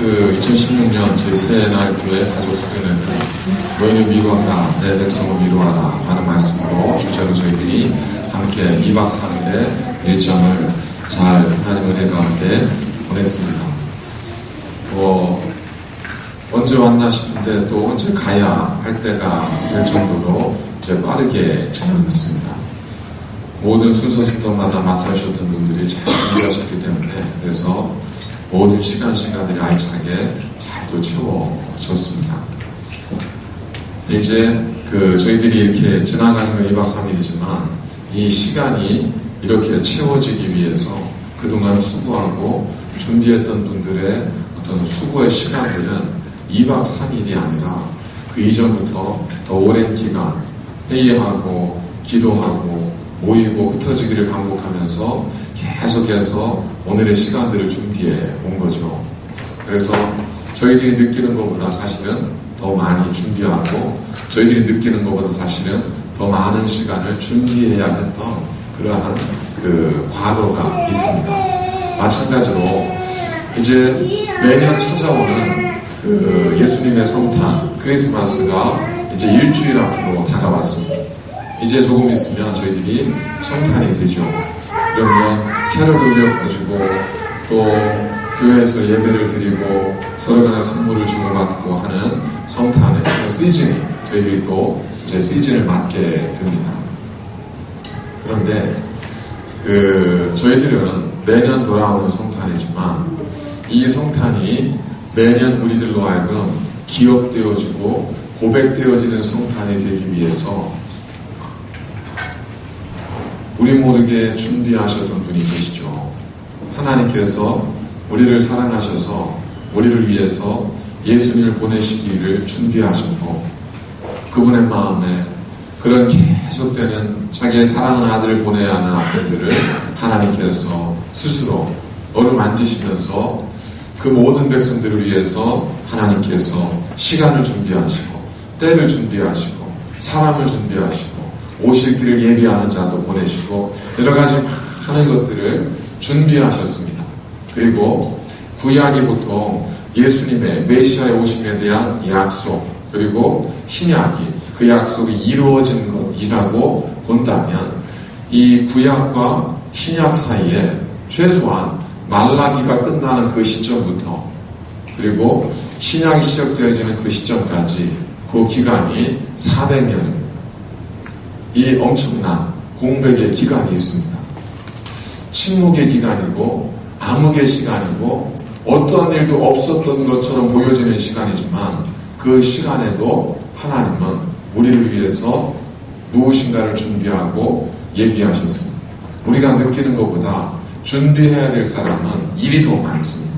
그 2016년 제3날 교회 가족 수련회는 너희는 위로하라 내 백성을 위로하라 라는 말씀으로 주제로 저희들이 함께 2박 3일의 일정을 잘 하나님 은혜 가운데 보냈습니다. 언제 왔나 싶은데 또 언제 가야 할 때가 될 정도로 이제 빠르게 진행했습니다. 모든 순서 순서마다 맡아주셨던 분들이 잘 준비하셨기 때문에 그래서 모든 시간들이 알차게 잘 또 채워졌습니다. 이제 저희들이 이렇게 지나가는 건 2박 3일이지만 이 시간이 이렇게 채워지기 위해서 그동안 수고하고 준비했던 분들의 어떤 수고의 시간들은 2박 3일이 아니라 그 이전부터 더 오랜 기간 회의하고 기도하고 모이고 흩어지기를 반복하면서 계속해서 오늘의 시간들을 준비해 온 거죠. 그래서 저희들이 느끼는 것보다 사실은 더 많이 준비하고 저희들이 느끼는 것보다 사실은 더 많은 시간을 준비해야 했던 그러한 과거가 있습니다. 마찬가지로 이제 매년 찾아오는 예수님의 성탄 크리스마스가 이제 일주일 앞으로 다가왔습니다. 이제 조금 있으면 저희들이 성탄이 되죠. 그러면 캐럴을 가지고 또 교회에서 예배를 드리고 서로 간에 선물을 주고받고 하는 성탄의 시즌이 저희들이 또 이제 시즌을 맞게 됩니다. 그런데 저희들은 매년 돌아오는 성탄이지만 이 성탄이 매년 우리들로 하여금 기억되어지고 고백되어지는 성탄이 되기 위해서 우리 모르게 준비하셨던 분이 계시죠. 하나님께서 우리를 사랑하셔서 우리를 위해서 예수님을 보내시기를 준비하셨고 그분의 마음에 그런 계속되는 자기의 사랑하는 아들을 보내야 하는 아픔들을 하나님께서 스스로 어루만지시면서 그 모든 백성들을 위해서 하나님께서 시간을 준비하시고 때를 준비하시고 사람을 준비하시고 오실 길을 예비하는 자도 보내시고 여러 가지 많은 것들을 준비하셨습니다. 그리고 구약이 보통 예수님의 메시아의 오심에 대한 약속 그리고 신약이 그 약속이 이루어진 것이라고 본다면 이 구약과 신약 사이에 최소한 말라기가 끝나는 그 시점부터 그리고 신약이 시작되어지는 그 시점까지 그 기간이 400년입니다. 이 엄청난 공백의 기간이 있습니다. 침묵의 기간이고 암흑의 시간이고 어떠한 일도 없었던 것처럼 보여지는 시간이지만 그 시간에도 하나님은 우리를 위해서 무엇인가를 준비하고 예비하셨습니다. 우리가 느끼는 것보다 준비해야 될 사람은 일이 더 많습니다.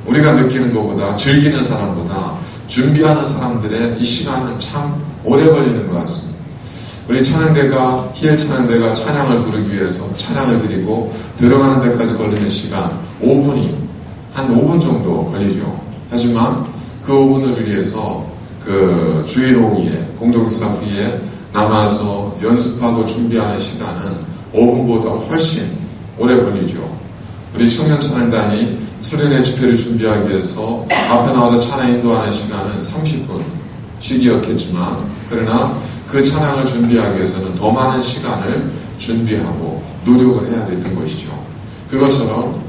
우리가 느끼는 것보다 즐기는 사람보다 준비하는 사람들의 이 시간은 참 오래 걸리는 것 같습니다. 우리 찬양대가 히엘 찬양대가 찬양을 부르기 위해서 찬양을 드리고 들어가는 데까지 걸리는 시간 5분이 한 5분 정도 걸리죠. 하지만 그 5분을 위해서 그 주일 오후에 공동사 후에 남아서 연습하고 준비하는 시간은 5분보다 훨씬 오래 걸리죠. 우리 청년 찬양단이 수련회 집회를 준비하기 위해서 앞에 나와서 찬양 인도하는 시간은 30분씩이었겠지만 그러나 그 찬양을 준비하기 위해서는 더 많은 시간을 준비하고 노력을 해야 됐던 것이죠. 그것처럼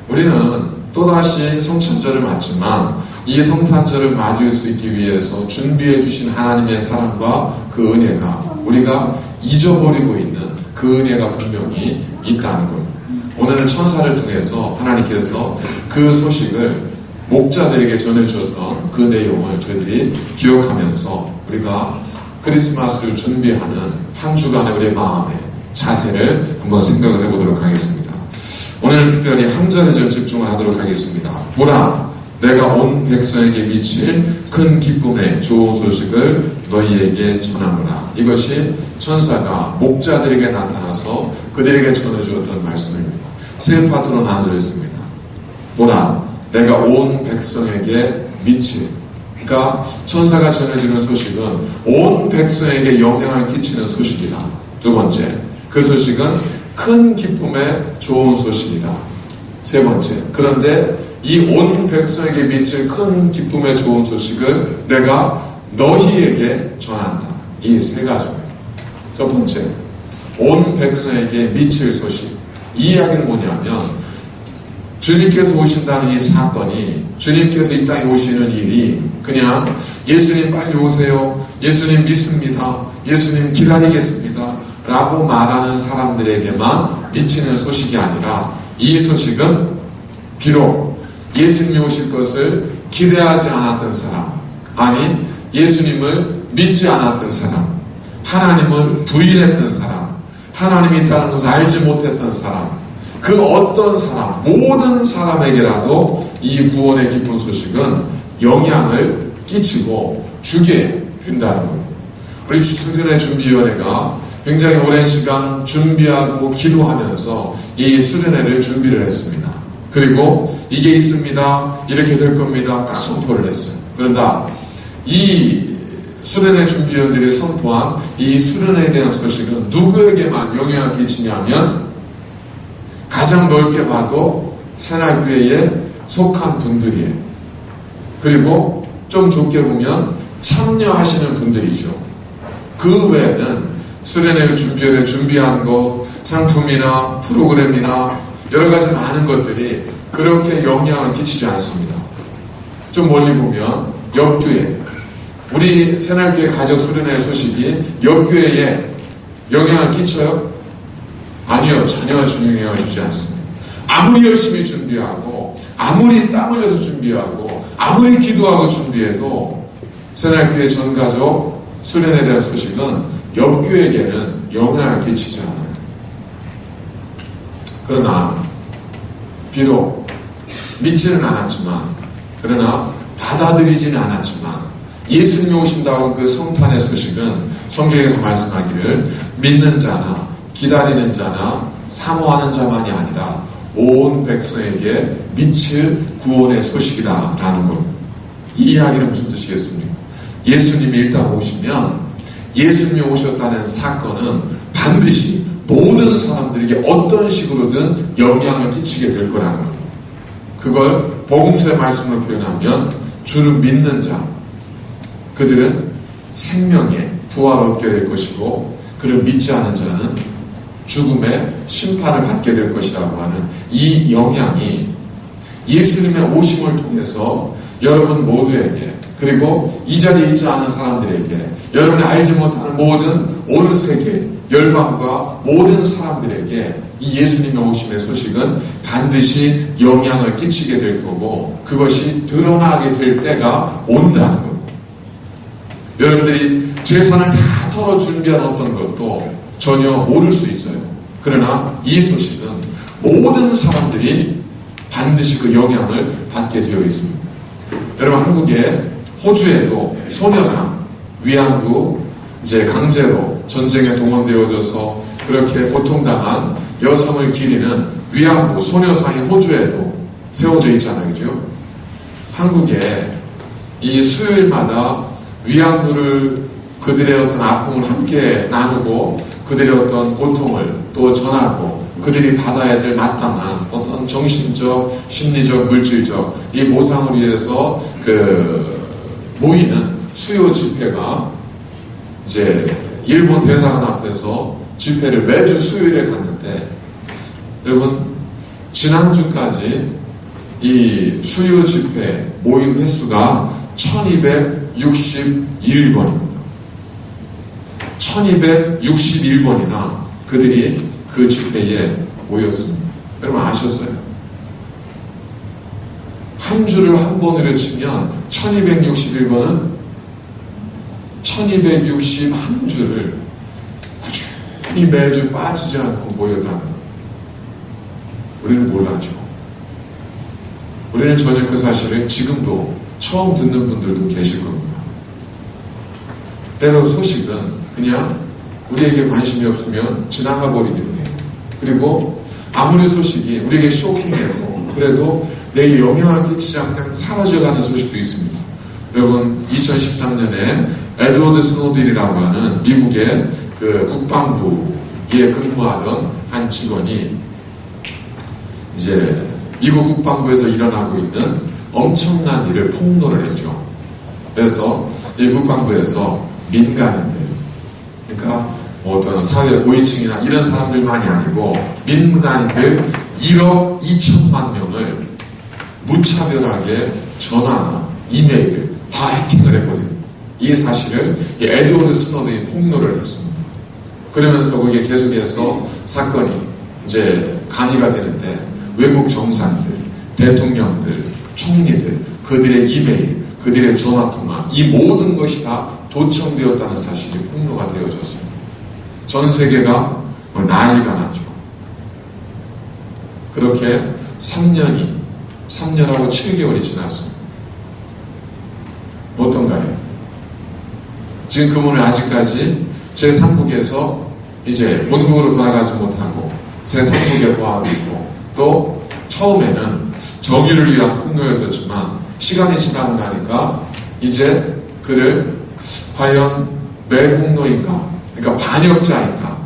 우리는 또다시 성탄절을 맞지만 이 성탄절을 맞을 수 있기 위해서 준비해 주신 하나님의 사랑과 그 은혜가 우리가 잊어버리고 있는 그 은혜가 분명히 있다는 것. 오늘은 천사를 통해서 하나님께서 그 소식을 목자들에게 전해주었던 그 내용을 저희들이 기억하면서 우리가 크리스마스를 준비하는 한 주간의 우리의 마음의 자세를 한번 생각을 해보도록 하겠습니다. 오늘 특별히 한 절에 좀 집중을 하도록 하겠습니다. 보라, 내가 온 백성에게 미칠 큰 기쁨의 좋은 소식을 너희에게 전하노라. 이것이 천사가 목자들에게 나타나서 그들에게 전해주었던 말씀입니다. 세 파트로 나눠져 있습니다. 보라, 내가 온 백성에게 미칠, 그러니까 천사가 전해주는 소식은 온 백성에게 영향을 끼치는 소식이다. 두 번째, 그 소식은 큰 기쁨의 좋은 소식이다. 세 번째, 그런데 이 온 백성에게 미칠 큰 기쁨의 좋은 소식을 내가 너희에게 전한다. 이 세 가지입니다. 첫 번째, 온 백성에게 미칠 소식. 이 이야기는 뭐냐면 주님께서 오신다는 이 사건이, 주님께서 이 땅에 오시는 일이 그냥 예수님 빨리 오세요, 예수님 믿습니다, 예수님 기다리겠습니다 라고 말하는 사람들에게만 미치는 소식이 아니라, 이 소식은 비록 예수님이 오실 것을 기대하지 않았던 사람, 아니 예수님을 믿지 않았던 사람, 하나님을 부인했던 사람, 하나님이 있다는 것을 알지 못했던 사람, 그 어떤 사람, 모든 사람에게라도 이 구원의 기쁜 소식은 영향을 끼치고 주게 된다는 겁니다. 우리 수련회 준비위원회가 굉장히 오랜 시간 준비하고 기도하면서 이 수련회를 준비를 했습니다. 그리고 이게 있습니다, 이렇게 될 겁니다, 딱 선포를 했어요. 그런다 이 수련회 준비위원들이 선포한 이 수련회에 대한 소식은 누구에게만 영향을 끼치냐면 가장 넓게 봐도 새날교회에 속한 분들이에요. 그리고 좀 좁게 보면 참여하시는 분들이죠. 그 외에는 수련회 준비위원회 준비한 것, 상품이나 프로그램이나 여러 가지 많은 것들이 그렇게 영향을 끼치지 않습니다. 좀 멀리 보면 옆교회, 우리 새날교회 가족 수련회 소식이 옆교회에 영향을 끼쳐요? 아니요, 전혀 영향을 주지 않습니다. 아무리 열심히 준비하고, 아무리 땀 흘려서 준비하고, 아무리 기도하고 준비해도 새날교회 전가족 수련회에 대한 소식은 옆교회에게는 영향을 끼치지 않아요. 그러나 비록 믿지는 않았지만, 그러나 받아들이지는 않았지만, 예수님이 오신다고 그 성탄의 소식은 성경에서 말씀하기를 믿는 자나 기다리는 자나 사모하는 자만이 아니라 온 백성에게 미칠 구원의 소식이다 라는 겁니다. 이 이야기는 무슨 뜻이겠습니까? 예수님이 일단 오시면 예수님이 오셨다는 사건은 반드시 모든 사람들에게 어떤 식으로든 영향을 끼치게 될 거라는 겁니다. 그걸 복음서의 말씀으로 표현하면 주를 믿는 자, 그들은 생명의 부활을 얻게 될 것이고, 그를 믿지 않은 자는 죽음의 심판을 받게 될 것이라고 하는 이 영향이 예수님의 오심을 통해서 여러분 모두에게, 그리고 이 자리에 있지 않은 사람들에게, 여러분이 알지 못하는 모든 온 세계 열방과 모든 사람들에게 이 예수님의 오심의 소식은 반드시 영향을 끼치게 될 거고, 그것이 드러나게 될 때가 온다는 겁니다. 여러분들이 재산을 다 털어 준비한 어떤 것도 전혀 모를 수 있어요. 그러나 이 소식은 모든 사람들이 반드시 그 영향을 받게 되어 있습니다. 여러분, 한국에, 호주에도 소녀상, 위안부, 이제 강제로 전쟁에 동원되어져서 그렇게 고통당한 여성을 기리는 위안부, 소녀상이 호주에도 세워져 있잖아요. 그죠? 한국에 이 수요일마다 위안부를, 그들의 어떤 아픔을 함께 나누고 그들의 어떤 고통을 또 전하고 그들이 받아야 될 마땅한 어떤 정신적, 심리적, 물질적 이 보상을 위해서 모이는 수요 집회가 이제 일본 대사관 앞에서 집회를 매주 수요일에 갔는데, 여러분, 지난주까지 이 수요 집회 모임 횟수가 1261번입니다. 1261번이나 그들이 그 집회에 모였습니다. 여러분 아셨어요? 한 주를 한 번으로 치면 1261번은 1261주를 꾸준히 매주 빠지지 않고 모였다는 거예요. 우리는 몰랐죠. 우리는 전혀 그 사실을 지금도 처음 듣는 분들도 계실 겁니다. 때로 소식은 그냥 우리에게 관심이 없으면 지나가 버리기도 해요. 그리고 아무리 소식이 우리에게 쇼킹해도 그래도 내게 영향을 끼치지 않고 그냥 사라져가는 소식도 있습니다. 여러분, 2013년에 에드워드 스노든이라고 하는 미국의 그 국방부에 근무하던 한 직원이 이제 미국 국방부에서 일어나고 있는 엄청난 일을 폭로를 했죠. 그래서 이 국방부에서 민간인들, 그러니까 어떤 사회 고위층이나 이런 사람들만이 아니고 민간인들 1억 2천만 명을 무차별하게 전화나 이메일을 다 해킹을 해버린 이 사실을 에드워드 스노든이 폭로를 했습니다. 그러면서 거기에 계속해서 사건이 이제 간이가 되는데 외국 정상들, 대통령들, 총리들, 그들의 이메일, 그들의 전화통화, 이 모든 것이 다 도청되었다는 사실이 폭로가 되어졌습니다. 전 세계가 난리가 났죠. 그렇게 3년하고 7개월이 지났습니다. 어떤가요? 지금 그분을 아직까지 제3국에서 이제 본국으로 돌아가지 못하고 제3국에 거하고 있고, 또 처음에는 정의를 위한 폭로였었지만 시간이 지나고 나니까 이제 그를 과연 매국노인가, 그러니까 반역자인가,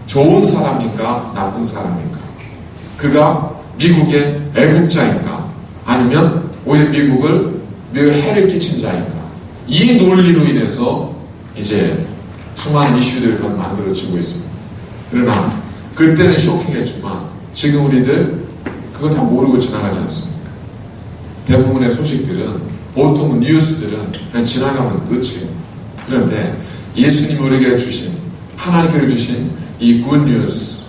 좋은 사람인가, 나쁜 사람인가, 그가 미국의 애국자인가, 아니면 오히려 미국에 해를 끼친 자인가, 이 논리로 인해서 이제 수많은 이슈들이 더 만들어지고 있습니다. 그러나 그때는 쇼킹했지만 지금 우리들 그거 다 모르고 지나가지 않습니까? 대부분의 소식들은, 보통 뉴스들은 그냥 지나가면 끝이에요. 그런데 예수님 우리에게 주신, 하나님께서 주신 이 굿뉴스,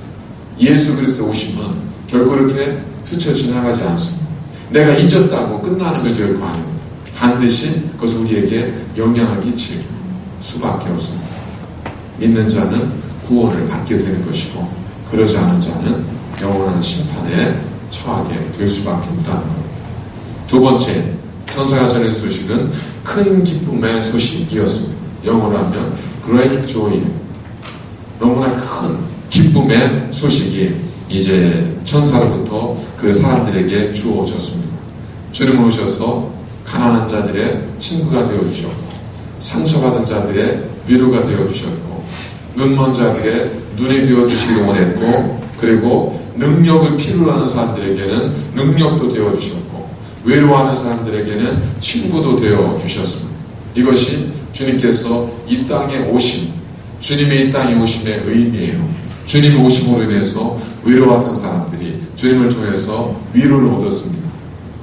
예수 그리스도 오심은 결코 그렇게 스쳐 지나가지 않습니다. 내가 잊었다고 끝나는 것이 결코 아닙니다. 반드시 그것은 우리에게 영향을 끼칠 수밖에 없습니다. 믿는 자는 구원을 받게 되는 것이고, 그러지 않은 자는 영원한 심판에 처하게 될 수밖에 없다는 것. 두 번째, 천사가 전해준 소식은 큰 기쁨의 소식이었습니다. 영어로 하면 Great Joy, 너무나 큰 기쁨의 소식이 이제 천사로부터 그 사람들에게 주어졌습니다. 주님을 오셔서 가난한 자들의 친구가 되어주셨고, 상처받은 자들의 위로가 되어주셨고, 눈먼 자들의 눈이 되어주시기를 원했고, 그리고 능력을 필요로 하는 사람들에게는 능력도 되어주셨고, 외로워하는 사람들에게는 친구도 되어주셨습니다. 이것이 주님께서 이 땅에 오심, 주님의 이 땅에 오심의 의미예요. 주님의 오심으로 인해서 외로웠던 사람들이 주님을 통해서 위로를 얻었습니다.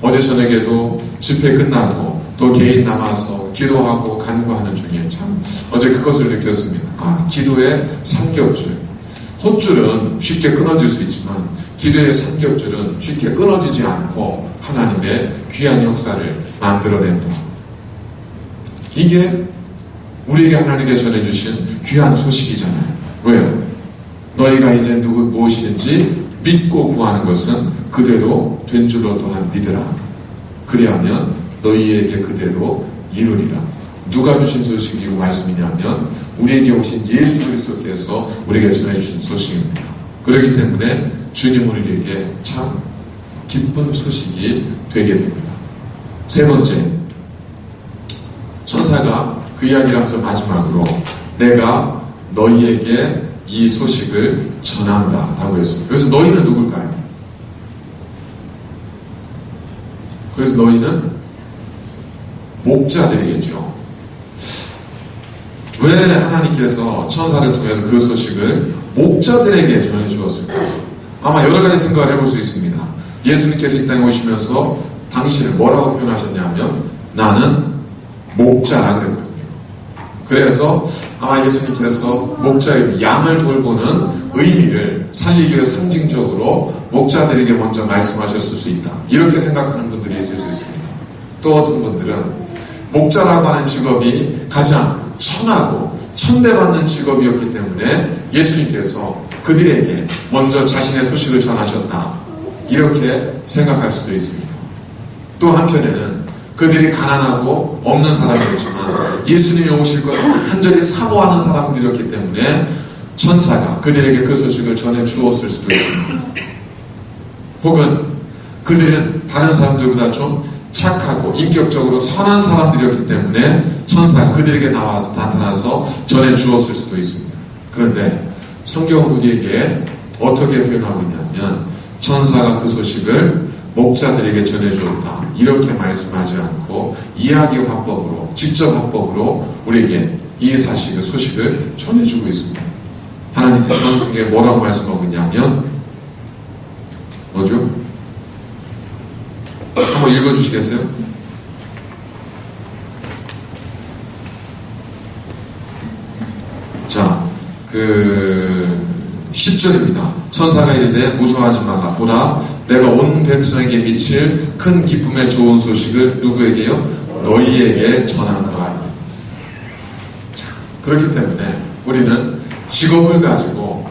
어제 저녁에도 집회 끝나고 또 개인 남아서 기도하고 간구하는 중에 참 어제 그것을 느꼈습니다. 기도의 삼겹줄. 헛줄은 쉽게 끊어질 수 있지만 기도의 삼겹줄은 쉽게 끊어지지 않고 하나님의 귀한 역사를 만들어낸다. 이게 우리에게 하나님께서 전해주신 귀한 소식이잖아요. 왜요? 너희가 이제 무엇이든지 믿고 구하는 것은 그대로 된 줄로 또한 믿으라. 그리하면 너희에게 그대로 이루리라. 누가 주신 소식이고 말씀이냐면 우리에게 오신 예수 그리스도께서 우리에게 전해주신 소식입니다. 그렇기 때문에 주님 우리에게 참 기쁜 소식이 되게 됩니다. 세 번째, 천사가 그 이야기를 하면서 마지막으로 내가 너희에게 이 소식을 전한다 라고 했습니다. 그래서 너희는 누굴까요? 그래서 너희는 목자들이겠죠. 왜 하나님께서 천사를 통해서 그 소식을 목자들에게 전해주었을까요? 아마 여러 가지 생각을 해볼 수 있습니다. 예수님께서 이 땅에 오시면서 당신을 뭐라고 표현하셨냐면 나는 목자라 그랬거든요. 그래서 아마 예수님께서 목자의 양을 돌보는 의미를 살리기 위해 상징적으로 목자들에게 먼저 말씀하셨을 수 있다. 이렇게 생각하는 분들이 있을 수 있습니다. 또 어떤 분들은 목자라고 하는 직업이 가장 천하고 천대받는 직업이었기 때문에 예수님께서 그들에게 먼저 자신의 소식을 전하셨다. 이렇게 생각할 수도 있습니다. 또 한편에는 그들이 가난하고 없는 사람이었지만 예수님이 오실 것을 간절히 사모하는 사람들이었기 때문에 천사가 그들에게 그 소식을 전해 주었을 수도 있습니다. 혹은 그들은 다른 사람들보다 좀 착하고 인격적으로 선한 사람들이었기 때문에 천사가 그들에게 나타나서 전해 주었을 수도 있습니다. 그런데 성경은 우리에게 어떻게 표현하고 있냐면 천사가 그 소식을 목자들에게 전해주었다. 이렇게 말씀하지 않고 이야기 화법으로, 직접 화법으로 우리에게 이 사실의 소식을 전해주고 있습니다. 하나님의 성경에 뭐라고 말씀하고 있냐면 뭐죠? 한번 읽어주시겠어요? 자, 10절입니다. 천사가 이르되 무서워하지 마라. 보라, 내가 온 백성에게 미칠 큰 기쁨의 좋은 소식을 누구에게요? 너희에게 전하노라. 자, 그렇기 때문에 우리는 직업을 가지고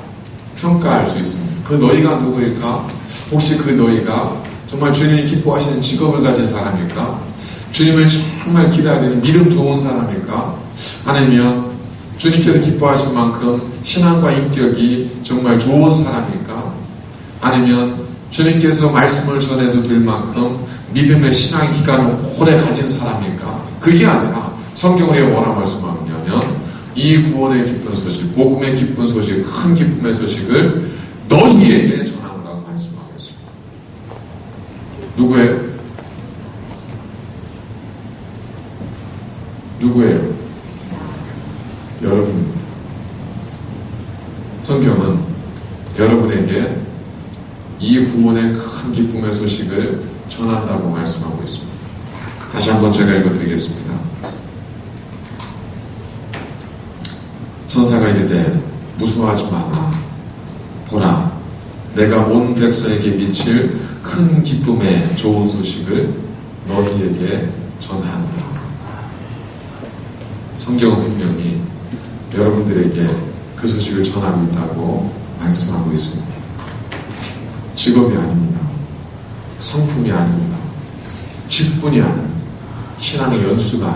평가할 수 있습니다. 그 너희가 누구일까? 혹시 그 너희가 정말 주님이 기뻐하시는 직업을 가진 사람일까? 주님을 정말 기다리는 믿음 좋은 사람일까? 아니면 주님께서 기뻐하실 만큼 신앙과 인격이 정말 좋은 사람일까? 아니면 주님께서 말씀을 전해도 될 만큼 믿음의 신앙 기간을 오래 가진 사람일까? 그게 아니라 성경에 뭐라고 말씀하냐면 이 구원의 기쁜 소식, 복음의 기쁜 소식, 큰 기쁨의 소식을 너희에게 전하노라고 말씀하고 있습니다. 누구예요? 누구예요? 여러분입니다. 성경은 여러분에게 이 구원의 큰 기쁨의 소식을 전한다고 말씀하고 있습니다. 다시 한번 제가 읽어드리겠습니다. 천사가 이르되 무서워하지 마라. 보라, 내가 온 백성에게 미칠 큰 기쁨의 좋은 소식을 너희에게 전하노라. 성경은 분명히 여러분들에게 그 소식을 전하고 있다고 말씀하고 있습니다. 직업이 아닙니다. 성품이 아닙니다. 직분이 아닙니다. 신앙의 연수가